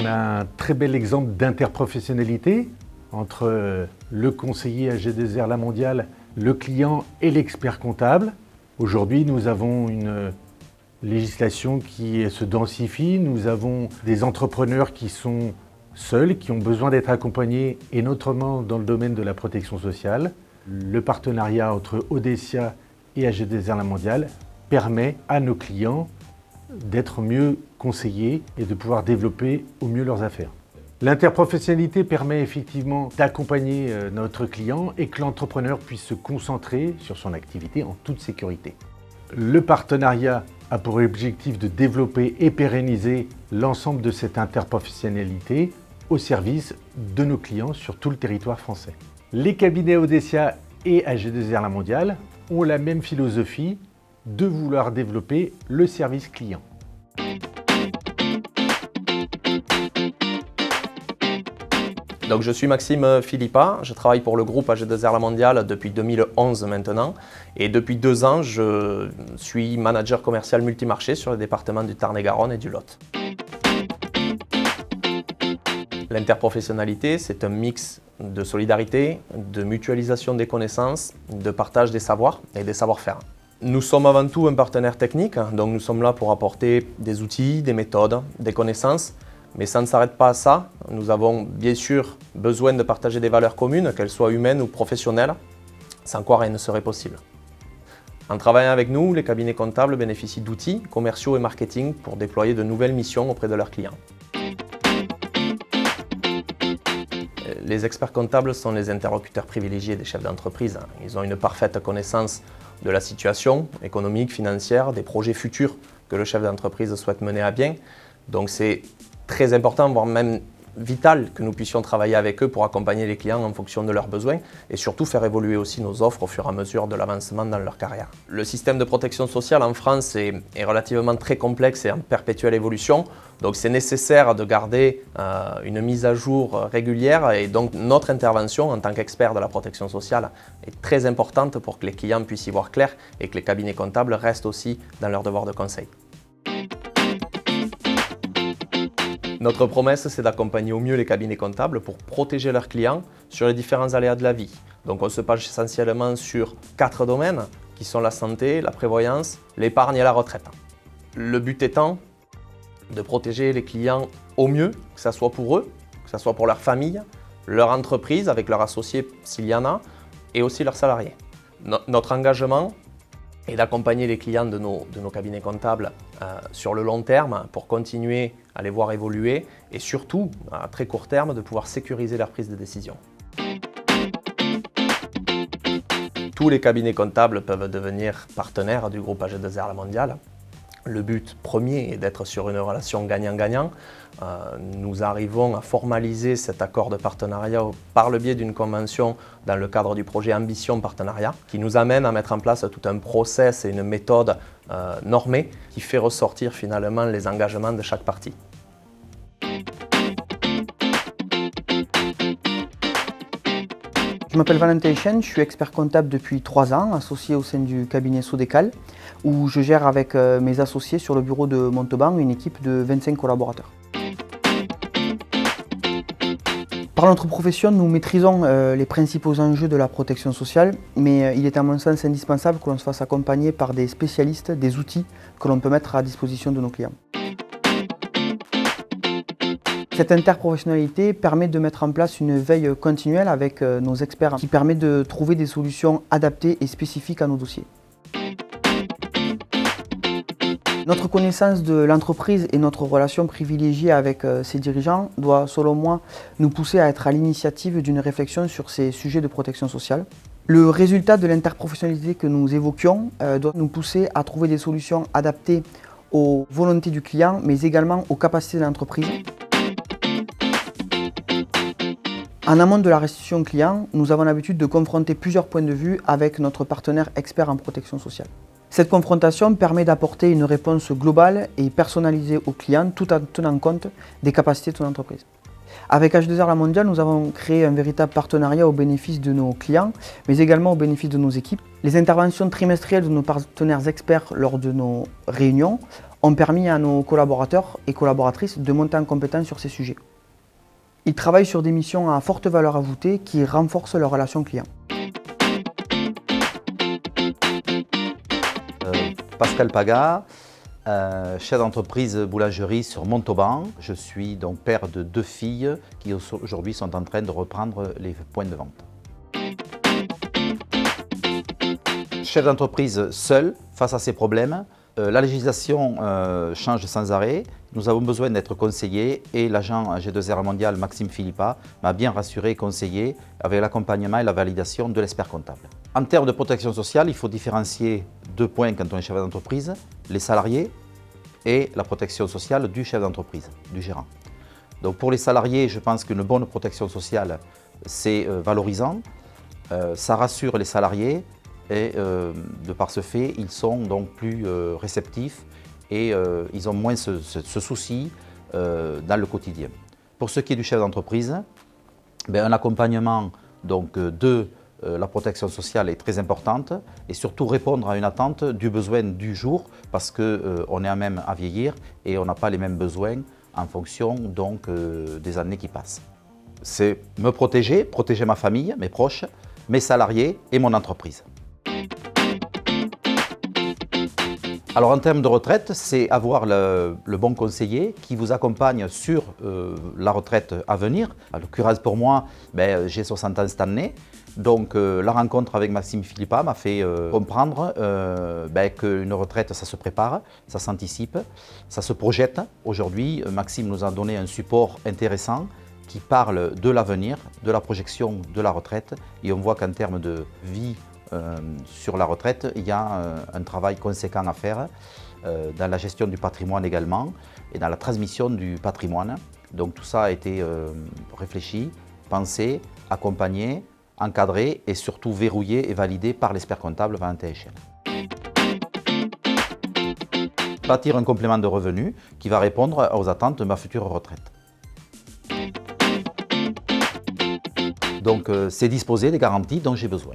on a un très bel exemple d'interprofessionnalité entre le conseiller AG2R La Mondiale, le client et l'expert comptable. Aujourd'hui, nous avons une législation qui se densifie, nous avons des entrepreneurs qui sont seuls, qui ont besoin d'être accompagnés, et notamment dans le domaine de la protection sociale. Le partenariat entre Audecia et AG2R La Mondiale permet à nos clients d'être mieux conseillés et de pouvoir développer au mieux leurs affaires. L'interprofessionnalité permet effectivement d'accompagner notre client et que l'entrepreneur puisse se concentrer sur son activité en toute sécurité. Le partenariat a pour objectif de développer et pérenniser l'ensemble de cette interprofessionnalité au service de nos clients sur tout le territoire français. Les cabinets Audecia et AG2R La Mondiale ont la même philosophie de vouloir développer le service client. Donc je suis Maxime Philippa, je travaille pour le groupe AG2R La Mondiale depuis 2011 maintenant et depuis 2 ans je suis manager commercial multimarché sur les départements du Tarn-et-Garonne et du Lot. L'interprofessionnalité, c'est un mix de solidarité, de mutualisation des connaissances, de partage des savoirs et des savoir-faire. Nous sommes avant tout un partenaire technique, donc nous sommes là pour apporter des outils, des méthodes, des connaissances, mais ça ne s'arrête pas à ça. Nous avons bien sûr besoin de partager des valeurs communes, qu'elles soient humaines ou professionnelles, sans quoi rien ne serait possible. En travaillant avec nous, les cabinets comptables bénéficient d'outils commerciaux et marketing pour déployer de nouvelles missions auprès de leurs clients. Les experts comptables sont les interlocuteurs privilégiés des chefs d'entreprise. Ils ont une parfaite connaissance de la situation économique, financière, des projets futurs que le chef d'entreprise souhaite mener à bien. Donc c'est très important, voire même vital, que nous puissions travailler avec eux pour accompagner les clients en fonction de leurs besoins et surtout faire évoluer aussi nos offres au fur et à mesure de l'avancement dans leur carrière. Le système de protection sociale en France est relativement très complexe et en perpétuelle évolution, donc c'est nécessaire de garder une mise à jour régulière et donc notre intervention en tant qu'expert de la protection sociale est très importante pour que les clients puissent y voir clair et que les cabinets comptables restent aussi dans leur devoir de conseil. Notre promesse, c'est d'accompagner au mieux les cabinets comptables pour protéger leurs clients sur les différents aléas de la vie. Donc on se penche essentiellement sur 4 domaines qui sont la santé, la prévoyance, l'épargne et la retraite. Le but étant de protéger les clients au mieux, que ce soit pour eux, que ce soit pour leur famille, leur entreprise avec leurs associés s'il y en a, et aussi leurs salariés. Notre engagement est d'accompagner les clients de nos cabinets comptables sur le long terme pour continuer à les voir évoluer et surtout, à très court terme, de pouvoir sécuriser leur prise de décision. Tous les cabinets comptables peuvent devenir partenaires du groupe AG2R La Mondiale. Le but premier est d'être sur une relation gagnant-gagnant. Nous arrivons à formaliser cet accord de partenariat par le biais d'une convention dans le cadre du projet Ambition Partenariat qui nous amène à mettre en place tout un process et une méthode normée qui fait ressortir finalement les engagements de chaque partie. Je m'appelle Valentin Chen, je suis expert comptable depuis 3 ans, associé au sein du cabinet Sodécal, où je gère avec mes associés sur le bureau de Montauban une équipe de 25 collaborateurs. Par notre profession, nous maîtrisons les principaux enjeux de la protection sociale, mais il est à mon sens indispensable que l'on se fasse accompagner par des spécialistes, des outils que l'on peut mettre à disposition de nos clients. Cette interprofessionnalité permet de mettre en place une veille continuelle avec nos experts qui permet de trouver des solutions adaptées et spécifiques à nos dossiers. Notre connaissance de l'entreprise et notre relation privilégiée avec ses dirigeants doit, selon moi, nous pousser à être à l'initiative d'une réflexion sur ces sujets de protection sociale. Le résultat de l'interprofessionnalité que nous évoquions doit nous pousser à trouver des solutions adaptées aux volontés du client, mais également aux capacités de l'entreprise. En amont de la restitution client, nous avons l'habitude de confronter plusieurs points de vue avec notre partenaire expert en protection sociale. Cette confrontation permet d'apporter une réponse globale et personnalisée au client tout en tenant compte des capacités de son entreprise. Avec AG2R La Mondiale, nous avons créé un véritable partenariat au bénéfice de nos clients, mais également au bénéfice de nos équipes. Les interventions trimestrielles de nos partenaires experts lors de nos réunions ont permis à nos collaborateurs et collaboratrices de monter en compétence sur ces sujets. Ils travaillent sur des missions à forte valeur ajoutée qui renforcent leur relation client. Pascal Paga, chef d'entreprise boulangerie sur Montauban. Je suis donc père de 2 filles qui aujourd'hui sont en train de reprendre les points de vente. Chef d'entreprise seul face à ces problèmes. La législation change sans arrêt. Nous avons besoin d'être conseillés et l'agent G2R mondial Maxime Philippa m'a bien rassuré et conseillé avec l'accompagnement et la validation de l'expert comptable. En termes de protection sociale, il faut différencier 2 points quand on est chef d'entreprise, les salariés et la protection sociale du chef d'entreprise, du gérant. Donc pour les salariés, je pense qu'une bonne protection sociale, c'est valorisant, ça rassure les salariés et de par ce fait, ils sont donc plus réceptifs et ils ont moins ce souci dans le quotidien. Pour ce qui est du chef d'entreprise, un accompagnement donc, de la protection sociale est très importante et surtout répondre à une attente du besoin du jour parce qu'on est à même à vieillir et on n'a pas les mêmes besoins en fonction donc, des années qui passent. C'est me protéger, protéger ma famille, mes proches, mes salariés et mon entreprise. Alors en termes de retraite, c'est avoir le bon conseiller qui vous accompagne sur la retraite à venir. En l'occurrence pour moi, j'ai 60 ans cette année, donc la rencontre avec Maxime Philippa m'a fait comprendre qu'une retraite ça se prépare, ça s'anticipe, ça se projette. Aujourd'hui, Maxime nous a donné un support intéressant qui parle de l'avenir, de la projection de la retraite et on voit qu'en termes de vie sur la retraite, il y a un travail conséquent à faire dans la gestion du patrimoine également et dans la transmission du patrimoine. Donc tout ça a été réfléchi, pensé, accompagné, encadré et surtout verrouillé et validé par l'expert comptable Valentin Echel. Bâtir un complément de revenus qui va répondre aux attentes de ma future retraite. Donc c'est disposer des garanties dont j'ai besoin.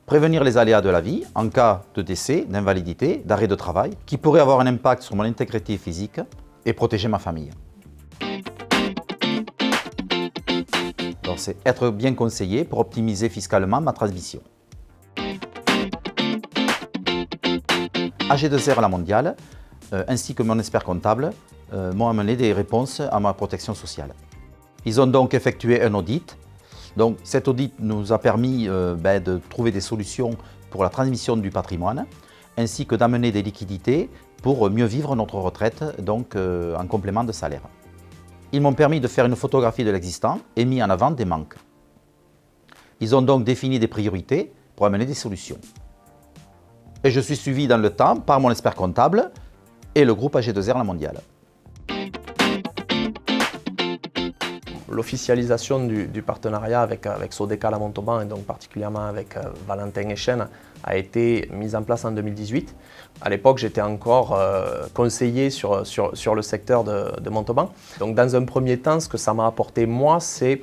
Prévenir les aléas de la vie en cas de décès, d'invalidité, d'arrêt de travail, qui pourrait avoir un impact sur mon intégrité physique et protéger ma famille. Donc c'est être bien conseillé pour optimiser fiscalement ma transmission. AG2R La Mondiale, ainsi que mon expert comptable, m'ont amené des réponses à ma protection sociale. Ils ont donc effectué un audit. Donc cet audit nous a permis de trouver des solutions pour la transmission du patrimoine, ainsi que d'amener des liquidités pour mieux vivre notre retraite, donc en complément de salaire. Ils m'ont permis de faire une photographie de l'existant et mis en avant des manques. Ils ont donc défini des priorités pour amener des solutions. Et je suis suivi dans le temps par mon expert comptable et le groupe AG2R La Mondiale. L'officialisation du partenariat avec Sodeka La Montauban et donc particulièrement avec Valentin Echel a été mise en place en 2018. À l'époque, j'étais encore conseiller sur le secteur de Montauban. Donc dans un premier temps, ce que ça m'a apporté moi, c'est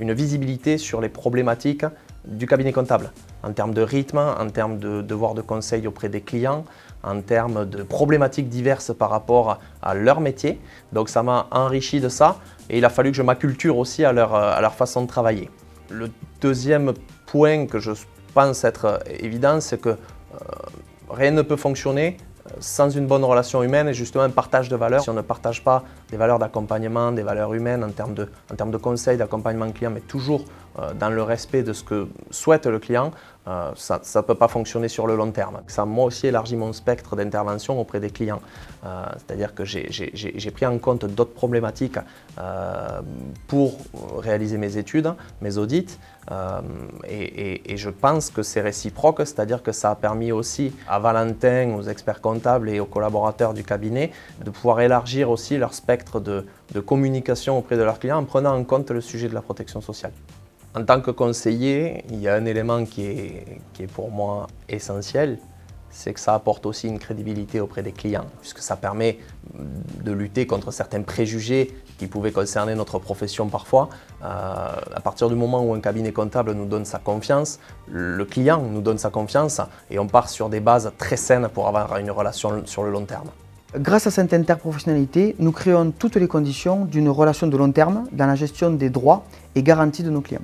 une visibilité sur les problématiques du cabinet comptable, en termes de rythme, en termes de devoirs de conseil auprès des clients, en termes de problématiques diverses par rapport à leur métier. Donc ça m'a enrichi de ça et il a fallu que je m'acculture aussi à leur façon de travailler. Le deuxième point que je pense être évident, c'est que rien ne peut fonctionner sans une bonne relation humaine et justement un partage de valeurs. Si on ne partage pas des valeurs d'accompagnement, des valeurs humaines en termes de conseil, d'accompagnement client, mais toujours dans le respect de ce que souhaite le client, ça ne peut pas fonctionner sur le long terme. Ça m'a aussi élargi mon spectre d'intervention auprès des clients. C'est-à-dire que j'ai pris en compte d'autres problématiques pour réaliser mes études, mes audits. Et je pense que c'est réciproque, c'est-à-dire que ça a permis aussi à Valentin, aux experts comptables et aux collaborateurs du cabinet de pouvoir élargir aussi leur spectre de communication auprès de leurs clients en prenant en compte le sujet de la protection sociale. En tant que conseiller, il y a un élément qui est pour moi essentiel, c'est que ça apporte aussi une crédibilité auprès des clients, puisque ça permet de lutter contre certains préjugés qui pouvaient concerner notre profession parfois. À partir du moment où un cabinet comptable nous donne sa confiance, le client nous donne sa confiance et on part sur des bases très saines pour avoir une relation sur le long terme. Grâce à cette interprofessionnalité, nous créons toutes les conditions d'une relation de long terme dans la gestion des droits et garanties de nos clients.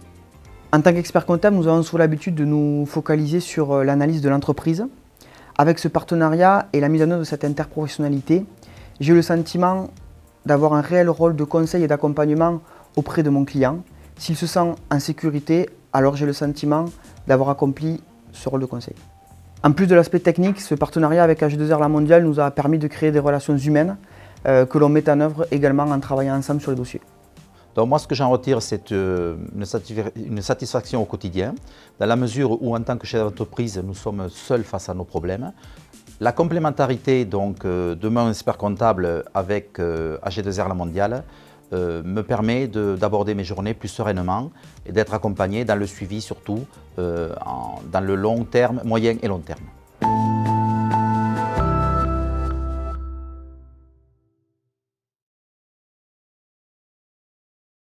En tant qu'expert comptable, nous avons souvent l'habitude de nous focaliser sur l'analyse de l'entreprise. Avec ce partenariat et la mise en œuvre de cette interprofessionnalité, j'ai eu le sentiment d'avoir un réel rôle de conseil et d'accompagnement auprès de mon client. S'il se sent en sécurité, alors j'ai le sentiment d'avoir accompli ce rôle de conseil. En plus de l'aspect technique, ce partenariat avec AG2R La Mondiale nous a permis de créer des relations humaines que l'on met en œuvre également en travaillant ensemble sur les dossiers. Donc moi, ce que j'en retire, c'est une satisfaction au quotidien, dans la mesure où, en tant que chef d'entreprise, nous sommes seuls face à nos problèmes. La complémentarité donc, de mon expert comptable avec AG2R La Mondiale me permet d'aborder mes journées plus sereinement et d'être accompagné dans le suivi surtout dans le long terme, moyen et long terme.